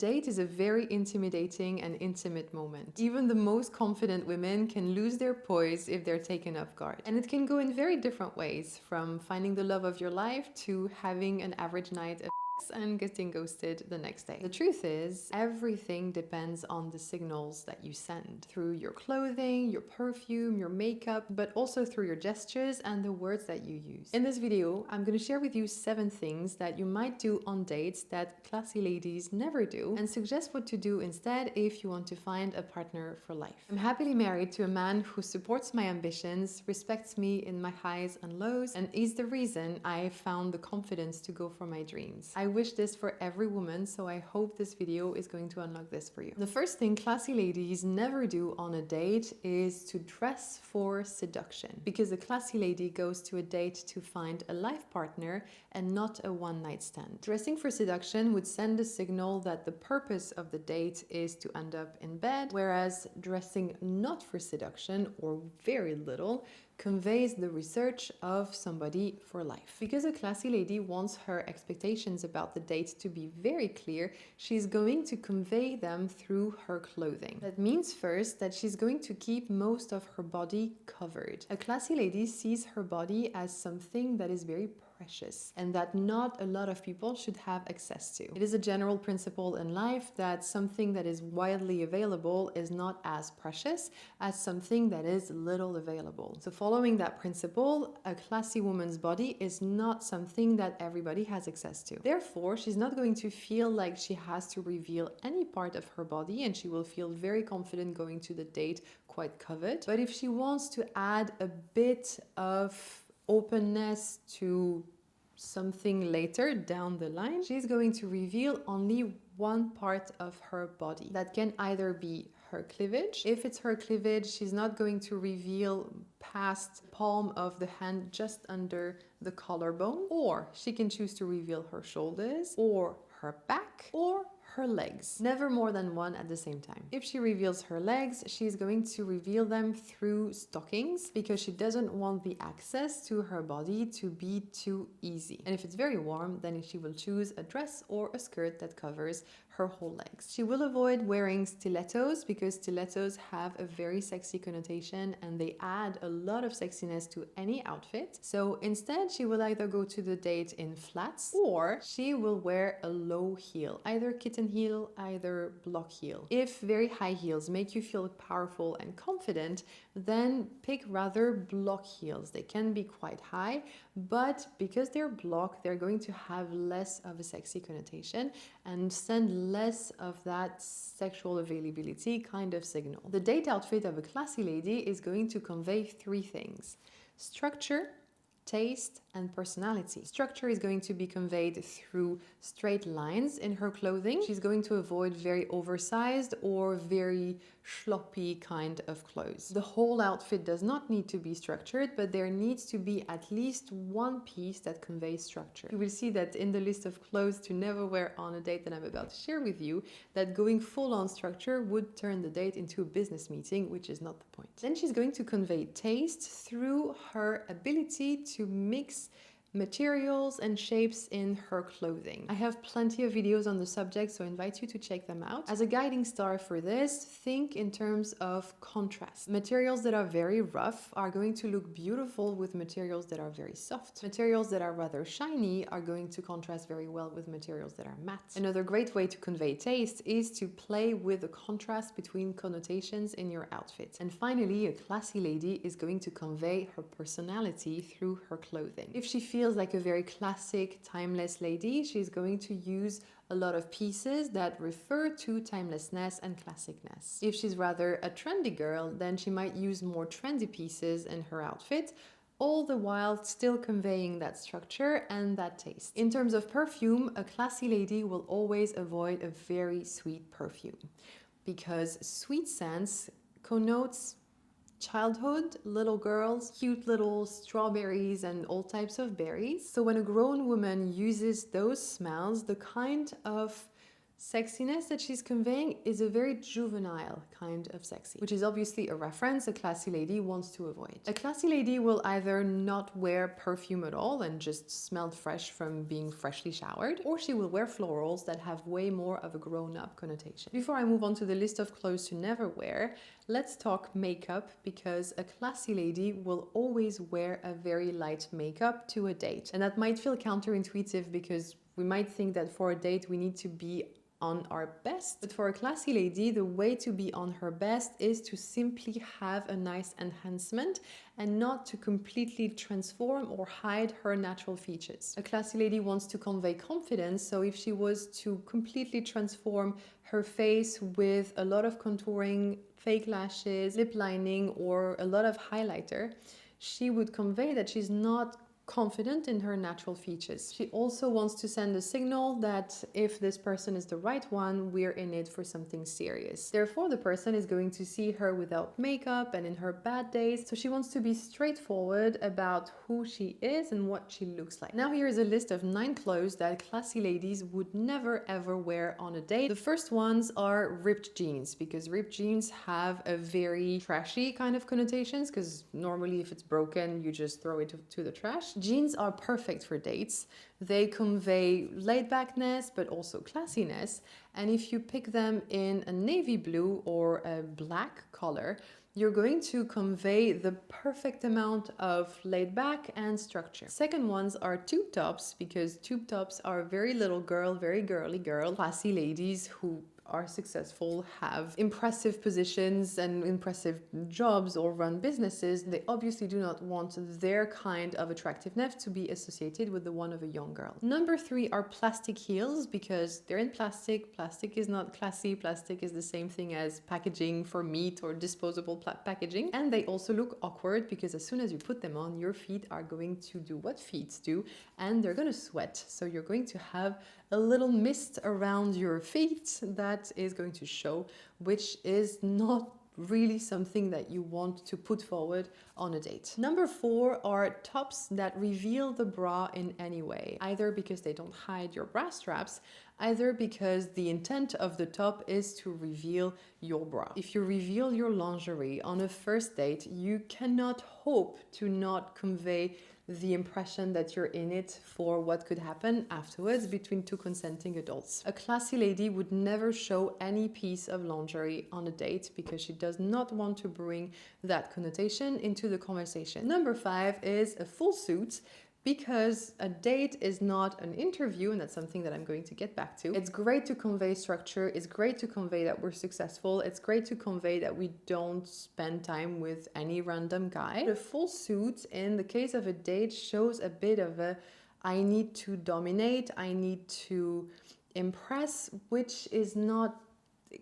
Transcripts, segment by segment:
date is a very intimidating and intimate moment. Even the most confident women can lose their poise if they're taken off guard. And it can go in very different ways, from finding the love of your life to having an average night of and getting ghosted the next day. The truth is, everything depends on the signals that you send through your clothing, your perfume, your makeup, but also through your gestures and the words that you use. In this video, I'm going to share with you 7 things that you might do on dates that classy ladies never do, and suggest what to do instead if you want to find a partner for life. I'm happily married to a man who supports my ambitions, respects me in my highs and lows, and is the reason I found the confidence to go for my dreams. I wish this for every woman, so I hope this video is going to unlock this for you. The first thing classy ladies never do on a date is to dress for seduction, because a classy lady goes to a date to find a life partner and not a one-night stand. Dressing for seduction would send a signal that the purpose of the date is to end up in bed, whereas dressing not for seduction, or very little, conveys the research of somebody for life. Because a classy lady wants her expectations about the date to be very clear, she's going to convey them through her clothing. That means first that she's going to keep most of her body covered. A classy lady sees her body as something that is very precious and that not a lot of people should have access to. It is a general principle in life that something that is widely available is not as precious as something that is little available. So following that principle, a classy woman's body is not something that everybody has access to. Therefore, she's not going to feel like she has to reveal any part of her body, and she will feel very confident going to the date quite covered. But if she wants to add a bit of openness to something later down the line, she's going to reveal only one part of her body. That can either be her cleavage. If it's her cleavage, she's not going to reveal past the palm of the hand just under the collarbone, or she can choose to reveal her shoulders or her back or her legs. Never more than one at the same time. If she reveals her legs, she's going to reveal them through stockings, because she doesn't want the access to her body to be too easy. And if it's very warm, then she will choose a dress or a skirt that covers her whole legs. She will avoid wearing stilettos, because stilettos have a very sexy connotation and they add a lot of sexiness to any outfit. So instead, she will either go to the date in flats, or she will wear a low heel, either kitten heel, either block heel. If very high heels make you feel powerful and confident, then pick rather block heels. They can be quite high, but because they're block, they're going to have less of a sexy connotation and send less of that sexual availability kind of signal. The date outfit of a classy lady is going to convey 3 things: structure, taste, and personality. Structure is going to be conveyed through straight lines in her clothing. She's going to avoid very oversized or very sloppy kind of clothes. The whole outfit does not need to be structured, but there needs to be at least one piece that conveys structure. You will see that in the list of clothes to never wear on a date that I'm about to share with you, that going full on structure would turn the date into a business meeting, which is not the point. Then she's going to convey taste through her ability to mix materials and shapes in her clothing. I have plenty of videos on the subject, so I invite you to check them out. As a guiding star for this, think in terms of contrast. Materials that are very rough are going to look beautiful with materials that are very soft. Materials that are rather shiny are going to contrast very well with materials that are matte. Another great way to convey taste is to play with the contrast between connotations in your outfit. And finally, a classy lady is going to convey her personality through her clothing. If she feels like a very classic, timeless lady, she's going to use a lot of pieces that refer to timelessness and classicness. If she's rather a trendy girl, then she might use more trendy pieces in her outfit, all the while still conveying that structure and that taste. In terms of perfume, a classy lady will always avoid a very sweet perfume, because sweet scents connotes childhood, little girls, cute little strawberries and all types of berries. So when a grown woman uses those smells, the kind of Sexiness that she's conveying is a very juvenile kind of sexy, which is obviously a reference a classy lady wants to avoid. A classy lady will either not wear perfume at all and just smell fresh from being freshly showered, or she will wear florals that have way more of a grown-up connotation. Before I move on to the list of clothes to never wear, let's talk makeup, because a classy lady will always wear a very light makeup to a date. And that might feel counterintuitive because we might think that for a date we need to be on our best. But for a classy lady, the way to be on her best is to simply have a nice enhancement and not to completely transform or hide her natural features. A classy lady wants to convey confidence, so if she was to completely transform her face with a lot of contouring, fake lashes, lip lining, or a lot of highlighter, she would convey that she's not confident in her natural features. She also wants to send a signal that if this person is the right one, we're in it for something serious. Therefore, the person is going to see her without makeup and in her bad days, so she wants to be straightforward about who she is and what she looks like. Now here is a list of 9 clothes that classy ladies would never ever wear on a date. The first ones are ripped jeans, because ripped jeans have a very trashy kind of connotations, because normally if it's broken, you just throw it to the trash. Jeans are perfect for dates. They convey laid-backness but also classiness, and if you pick them in a navy blue or a black color, you're going to convey the perfect amount of laid back and structure. Second ones are tube tops, because tube tops are very little girl, very girly girl, classy ladies who are successful, have impressive positions and impressive jobs or run businesses. They obviously do not want their kind of attractiveness to be associated with the one of a young girl. Number 3 are plastic heels, because they're in plastic. Plastic is not classy. Plastic is the same thing as packaging for meat or disposable packaging. And they also look awkward, because as soon as you put them on, your feet are going to do what feet do, and they're going to sweat. So you're going to have a little mist around your feet that is going to show, which is not really something that you want to put forward on a date. Number 4 are tops that reveal the bra in any way, either because they don't hide your bra straps, either because the intent of the top is to reveal your bra. If you reveal your lingerie on a first date, you cannot hope to not convey the impression that you're in it for what could happen afterwards between 2 consenting adults. A classy lady would never show any piece of lingerie on a date, because she does not want to bring that connotation into the conversation. Number 5 is a full suit, because a date is not an interview, and that's something that I'm going to get back to. It's great to convey structure, it's great to convey that we're successful, it's great to convey that we don't spend time with any random guy. The full suit, in the case of a date, shows a bit of a I need to dominate, I need to impress, which is not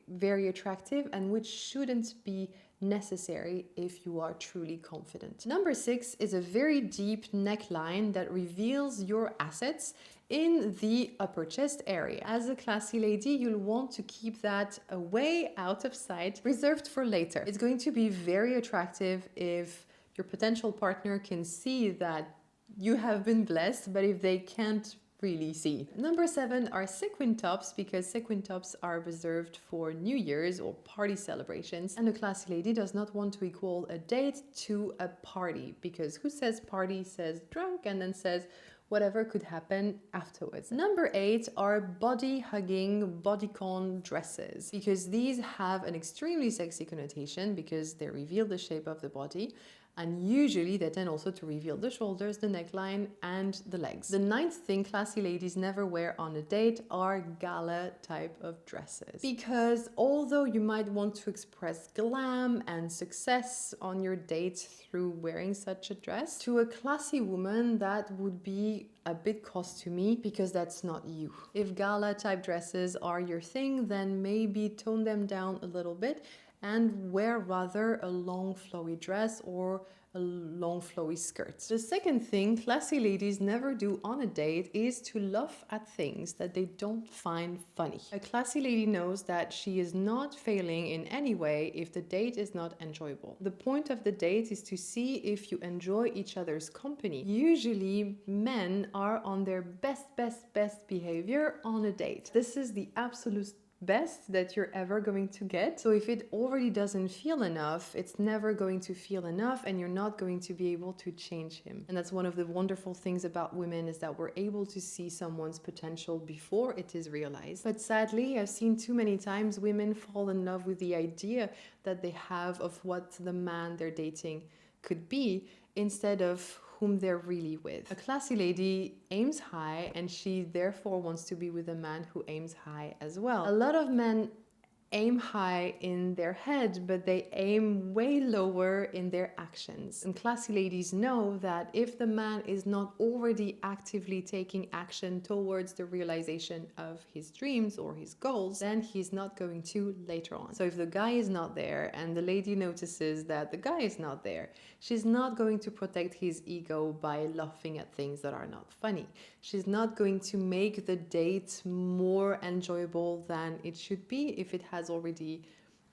very attractive and which shouldn't be necessary if you are truly confident. Number 6 is a very deep neckline that reveals your assets in the upper chest area. As a classy lady, you'll want to keep that away, out of sight, reserved for later. It's going to be very attractive if your potential partner can see that you have been blessed, but if they can't really see. Number 7 are sequin tops, because sequin tops are reserved for New Year's or party celebrations, and a classy lady does not want to equal a date to a party, because who says party says drunk and then says whatever could happen afterwards. Number 8 are body-hugging bodycon dresses, because these have an extremely sexy connotation, because they reveal the shape of the body, and usually they tend also to reveal the shoulders, the neckline, and the legs. The 9th thing classy ladies never wear on a date are gala type of dresses, because although you might want to express glam and success on your date through wearing such a dress, to a classy woman that would be a bit costumey, because that's not you. If gala type dresses are your thing, then maybe tone them down a little bit and wear rather a long flowy dress or a long flowy skirt. The second thing classy ladies never do on a date is to laugh at things that they don't find funny. A classy lady knows that she is not failing in any way if the date is not enjoyable. The point of the date is to see if you enjoy each other's company. Usually men are on their best behavior on a date. This is the absolute best that you're ever going to get. So if it already doesn't feel enough, it's never going to feel enough, and you're not going to be able to change him. And that's one of the wonderful things about women, is that we're able to see someone's potential before it is realized. But sadly, I've seen too many times women fall in love with the idea that they have of what the man they're dating could be, instead of whom they're really with. A classy lady aims high, and she therefore wants to be with a man who aims high as well. A lot of men aim high in their head, but they aim way lower in their actions. And classy ladies know that if the man is not already actively taking action towards the realization of his dreams or his goals, then he's not going to later on. So if the guy is not there and the lady notices that the guy is not there, she's not going to protect his ego by laughing at things that are not funny. She's not going to make the date more enjoyable than it should be if it has already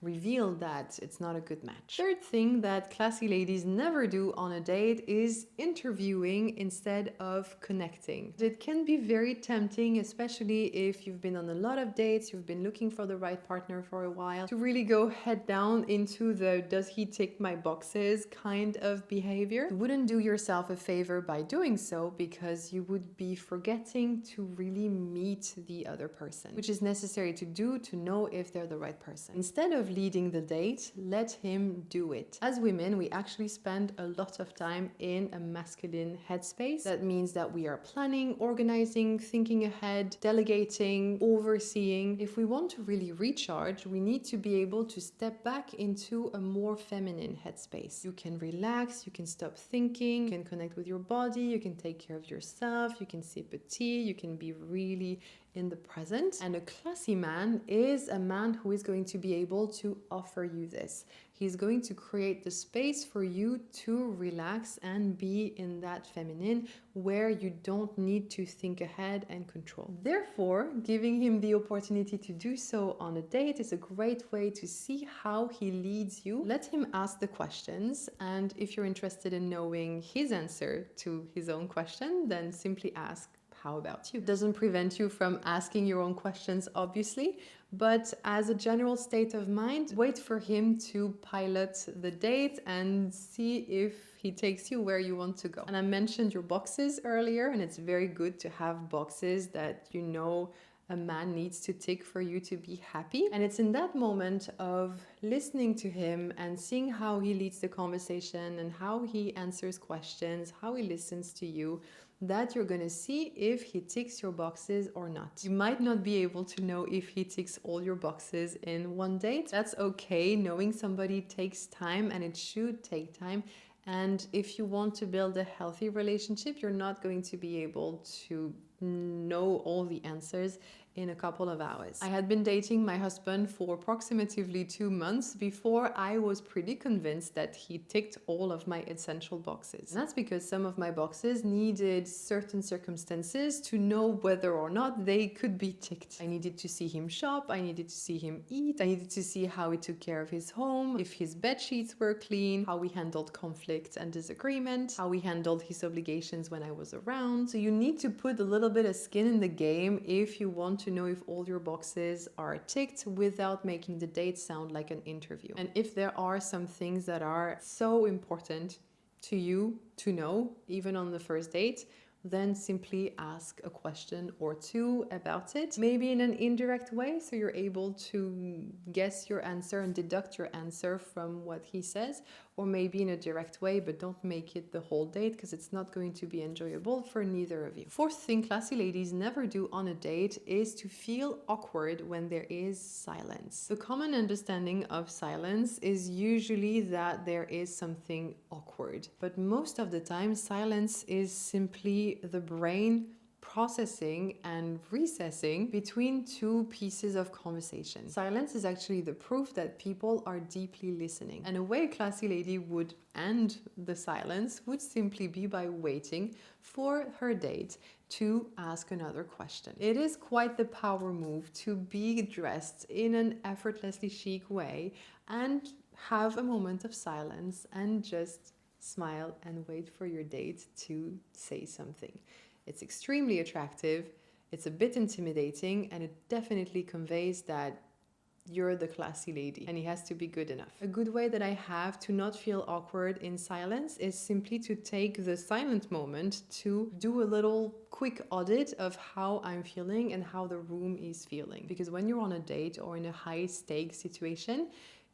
revealed that it's not a good match. Third thing that classy ladies never do on a date is interviewing instead of connecting. It can be very tempting, especially if you've been on a lot of dates, you've been looking for the right partner for a while, to really go head down into the does he tick my boxes kind of behavior. You wouldn't do yourself a favor by doing so, because you would be forgetting to really meet the other person, which is necessary to do to know if they're the right person. Instead of leading the date, let him do it. As women, we actually spend a lot of time in a masculine headspace. That means that we are planning, organizing, thinking ahead, delegating, overseeing. If we want to really recharge, we need to be able to step back into a more feminine headspace. You can relax, you can stop thinking, you can connect with your body, you can take care of yourself, you can sip a tea, you can be really in the present. And a classy man is a man who is going to be able to offer you this. He's going to create the space for you to relax and be in that feminine where you don't need to think ahead and control. Therefore, giving him the opportunity to do so on a date is a great way to see how he leads you. Let him ask the questions, and if you're interested in knowing his answer to his own question, then simply ask, how about you? It doesn't prevent you from asking your own questions, obviously, but as a general state of mind, wait for him to pilot the date and see if he takes you where you want to go. And I mentioned your boxes earlier, and it's very good to have boxes that you know a man needs to tick for you to be happy. And it's in that moment of listening to him and seeing how he leads the conversation and how he answers questions, how he listens to you, that you're going to see if he ticks your boxes or not. You might not be able to know if he ticks all your boxes in one date. That's okay. Knowing somebody takes time, and it should take time. And if you want to build a healthy relationship, you're not going to be able to know all the answers in a couple of hours. I had been dating my husband for approximately 2 months before I was pretty convinced that he ticked all of my essential boxes. And that's because some of my boxes needed certain circumstances to know whether or not they could be ticked. I needed to see him shop, I needed to see him eat, I needed to see how he took care of his home, if his bed sheets were clean, how we handled conflict and disagreement, how we handled his obligations when I was around. So you need to put a little bit of skin in the game if you want to know if all your boxes are ticked without making the date sound like an interview. And if there are some things that are so important to you to know, even on the first date, then simply ask a question or two about it, maybe in an indirect way, so you're able to guess your answer and deduct your answer from what he says, or maybe in a direct way, but don't make it the whole date, because it's not going to be enjoyable for neither of you. Fourth thing classy ladies never do on a date is to feel awkward when there is silence. The common understanding of silence is usually that there is something awkward, but most of the time silence is simply the brain processing and recessing between two pieces of conversation. Silence is actually the proof that people are deeply listening. And a way a classy lady would end the silence would simply be by waiting for her date to ask another question. It is quite the power move to be dressed in an effortlessly chic way and have a moment of silence and just smile and wait for your date to say something. It's extremely attractive, it's a bit intimidating, and it definitely conveys that you're the classy lady and it has to be good enough. A good way that I have to not feel awkward in silence is simply to take the silent moment to do a little quick audit of how I'm feeling and how the room is feeling. Because when you're on a date or in a high stakes situation,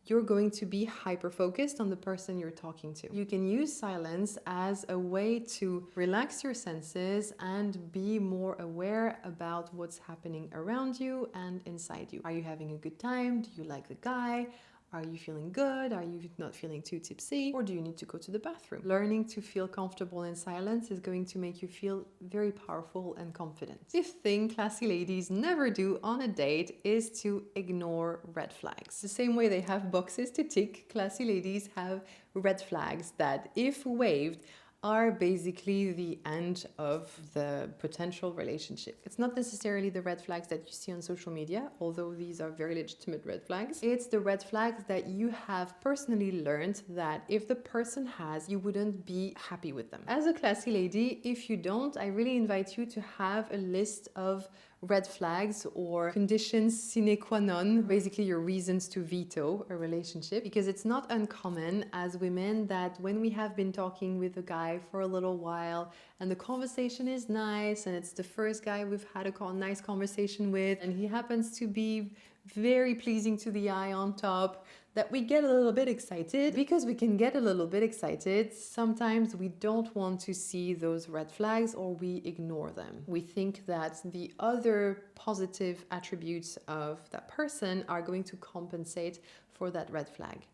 you're going to be hyper-focused on the person you're talking to. You can use silence as a way to relax your senses and be more aware about what's happening around you and inside you. Are you having a good time? Do you like the guy? Are you feeling good? Are you not feeling too tipsy? Or do you need to go to the bathroom? Learning to feel comfortable in silence is going to make you feel very powerful and confident. Fifth thing classy ladies never do on a date is to ignore red flags. The same way they have boxes to tick, classy ladies have red flags that, if waved, are basically the end of the potential relationship. It's not necessarily the red flags that you see on social media, although these are very legitimate red flags. It's the red flags that you have personally learned that if the person has, you wouldn't be happy with them. As a classy lady, if you don't, I really invite you to have a list of red flags or conditions sine qua non, basically your reasons to veto a relationship, because it's not uncommon as women that when we have been talking with a guy for a little while and the conversation is nice and it's the first guy we've had a nice conversation with and he happens to be very pleasing to the eye on top, that we get a little bit excited. Because we can get a little bit excited, sometimes we don't want to see those red flags or we ignore them. We think that the other positive attributes of that person are going to compensate for that red flag.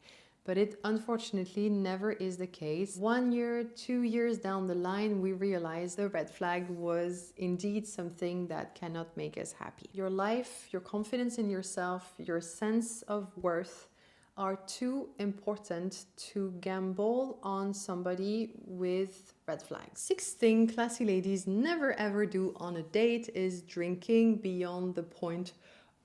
But it unfortunately never is the case. 1 year, 2 years down the line, we realize the red flag was indeed something that cannot make us happy. Your life, your confidence in yourself, your sense of worth are too important to gamble on somebody with red flags. Sixth thing classy ladies never ever do on a date is drinking beyond the point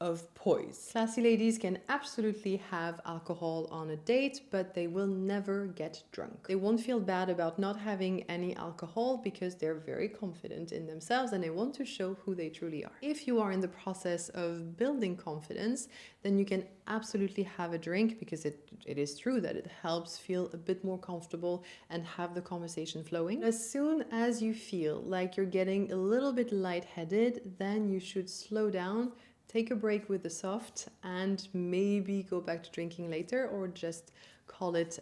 of poise. Classy ladies can absolutely have alcohol on a date, but they will never get drunk. They won't feel bad about not having any alcohol because they're very confident in themselves and they want to show who they truly are. If you are in the process of building confidence, then you can absolutely have a drink because it is true that it helps feel a bit more comfortable and have the conversation flowing. As soon as you feel like you're getting a little bit lightheaded, then you should slow down, take a break with the soft, and maybe go back to drinking later or just call it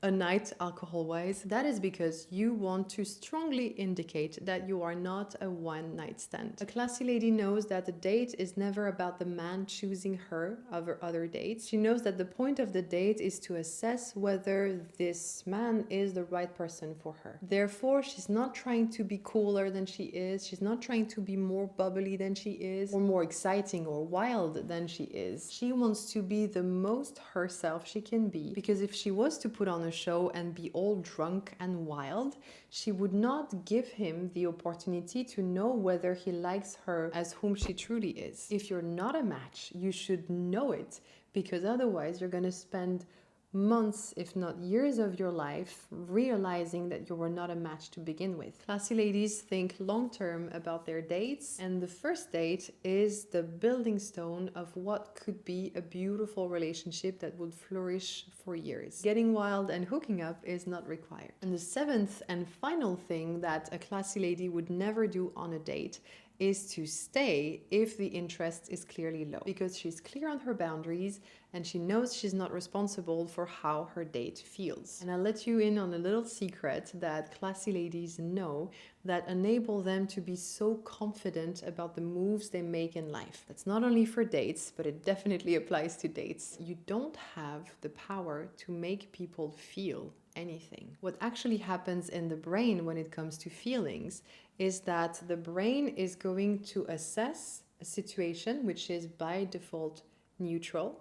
a night alcohol-wise. That is because you want to strongly indicate that you are not a one-night stand. A classy lady knows that the date is never about the man choosing her over other dates. She knows that the point of the date is to assess whether this man is the right person for her. Therefore, she's not trying to be cooler than she is. She's not trying to be more bubbly than she is or more exciting or wild than she is. She wants to be the most herself she can be, because if she was to put on a show and be all drunk and wild, she would not give him the opportunity to know whether he likes her as whom she truly is. If you're not a match, you should know it, because otherwise you're going to spend months, if not years of your life realizing that you were not a match to begin with. Classy ladies think long-term about their dates, and the first date is the building stone of what could be a beautiful relationship that would flourish for years. Getting wild and hooking up is not required. And the seventh and final thing that a classy lady would never do on a date is to stay if the interest is clearly low, because she's clear on her boundaries and she knows she's not responsible for how her date feels. And I'll let you in on a little secret that classy ladies know that enable them to be so confident about the moves they make in life. That's not only for dates, but it definitely applies to dates. You don't have the power to make people feel anything. What actually happens in the brain when it comes to feelings is that the brain is going to assess a situation which is by default neutral,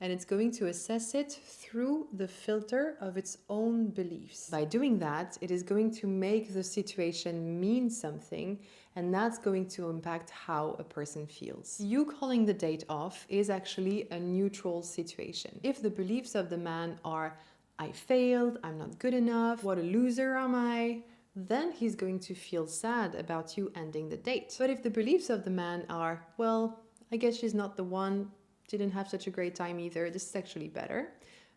and it's going to assess it through the filter of its own beliefs. By doing that, it is going to make the situation mean something, and that's going to impact how a person feels. You calling the date off is actually a neutral situation. If the beliefs of the man are, I failed, I'm not good enough, what a loser am I, then he's going to feel sad about you ending the date. But if the beliefs of the man are, well, I guess she's not the one, didn't have such a great time either, this is actually better,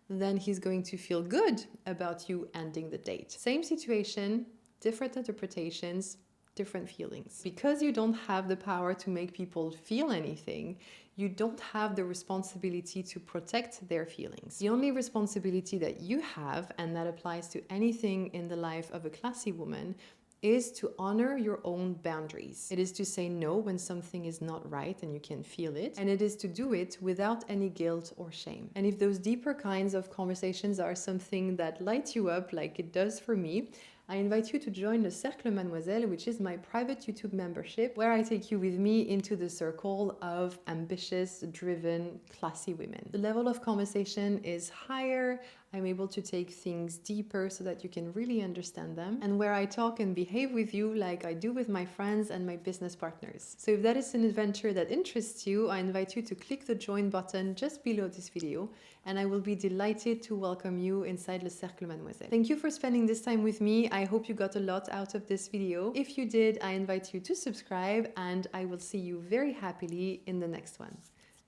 then he's going to feel good about you ending the date. Same situation, different interpretations, different feelings. Because you don't have the power to make people feel anything, you don't have the responsibility to protect their feelings. The only responsibility that you have, and that applies to anything in the life of a classy woman, is to honor your own boundaries. It is to say no when something is not right and you can feel it, and it is to do it without any guilt or shame. And if those deeper kinds of conversations are something that light you up like it does for me, I invite you to join the Cercle Mademoiselle, which is my private YouTube membership, where I take you with me into the circle of ambitious, driven, classy women. The level of conversation is higher. I'm able to take things deeper so that you can really understand them, and where I talk and behave with you like I do with my friends and my business partners. So if that is an adventure that interests you, I invite you to click the join button just below this video, and I will be delighted to welcome you inside Le Cercle Mademoiselle. Thank you for spending this time with me. I hope you got a lot out of this video. If you did, I invite you to subscribe, and I will see you very happily in the next one.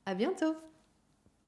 À bientôt!